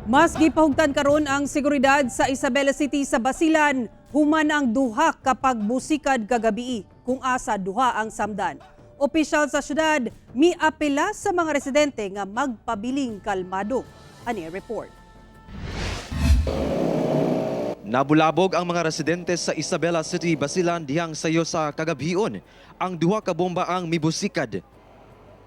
Mas gipahugtan karon ang seguridad sa Isabela City sa Basilan, human ang duha kapag busikad kagabi kung asa duha ang samdan. Opisyal sa syudad miapela sa mga residente nga magpabiling kalmado. Ani report. Nabulabog ang mga residente sa Isabela City, Basilan dihang sayo sa kagabion. Ang duha ka bomba ang mibusikad.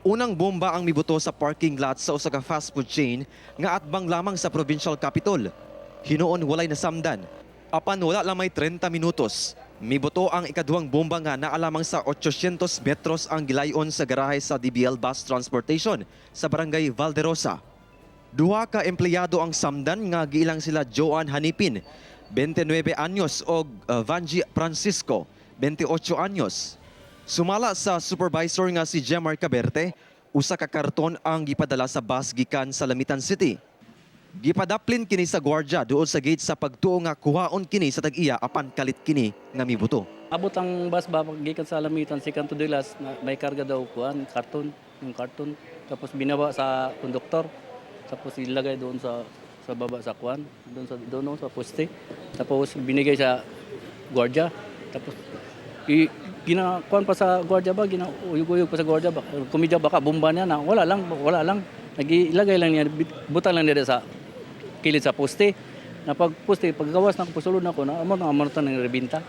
Unang bomba ang mibuto sa parking lot sa usa ka fast food chain nga atbang lamang sa provincial capital. Hinuon walay nasamdan. Apan wala lang may 30 minutos. Mibuto ang ikaduhang bomba nga naa lamang sa 800 metros ang gilayon sa garahe sa DBL Bus Transportation sa barangay Valderosa. Duha ka empleyado ang samdan nga giilang sila Joan Hanipin, 29 anyos o Vanji Francisco, 28 anyos. Sumala sa supervisor nga si Jemar Caberte, usa ka karton ang gipadala sa bus gikan sa Lamitan City. Gipadaplin kini sa gwardiya duol sa gate sa pagtuo nga kuhaon kini sa tag-iya apan kalit kini nga mibuto. Abot ang bus ba gikan sa Lamitan si Canto de las may karga daw kuan yung karton tapos binaba sa konduktor tapos ilagay doon sa baba sa kuan doon sa poste tapos binigay sa gwardiya tapos ginakuan pa sa gwardiya ba ginuyog pa sa gwardiya ba kumidya baka bomba niya na wala lang nagilagay lang niya butang lang niya sa kilid sa poste na pag poste paggawas na pusulod na ko na amartan ng rebinta.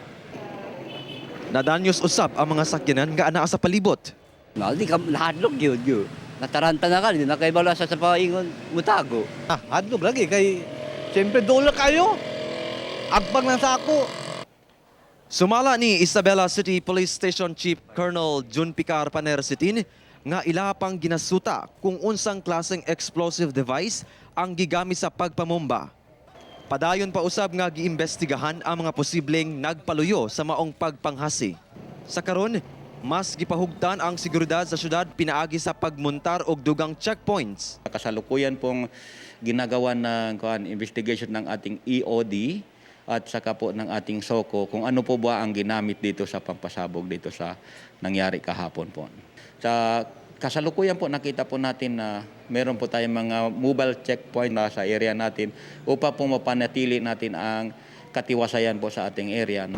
Nadanyos usab ang mga sakyanan nga anaa sa palibot. Di ka nahadlok yun. Nataranta na ka, hindi na kayo bala sa paingon mutago. Hadlok lagi kay siyempre doon na kayo. Agbang lang sa ako. Sumala ni Isabela City Police Station Chief Colonel Jun Picar Panersitin nga ilapang ginasuta kung unsang klaseng explosive device ang gigamit sa pagpamomba. Padayon pa usab nga giimbestigahan ang mga posibleng nagpaluyo sa maong pagpanghasi. Sa karon, mas gipahugtan ang seguridad sa syudad pinaagi sa pagmontar og dugang checkpoints. Kasalukuyan pong ginagawa ng investigation ng ating EOD at saka po ng ating SOCO kung ano po ba ang ginamit dito sa pampasabog dito sa nangyari kahapon po. Sa kasalukuyan po nakita po natin na meron po tayong mga mobile checkpoint na sa area natin upang po mapanatili natin ang katiwasayan po sa ating area.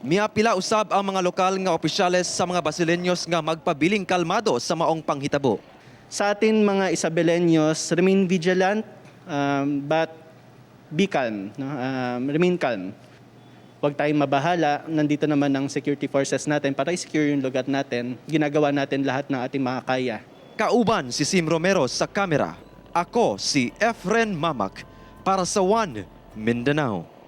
Miapila usab ang mga lokal nga opisyales sa mga Basilenyos nga magpabiling kalmado sa maong panghitabo. Sa atin mga Isabelenyos, remain vigilant but be calm. No? Remain calm. Huwag tayong mabahala. Nandito naman ang security forces natin para i-secure yung lugar natin. Ginagawa natin lahat ng ating makakaya. Kauban si Sim Romero sa kamera. Ako si Efren Mamak para sa One Mindanao.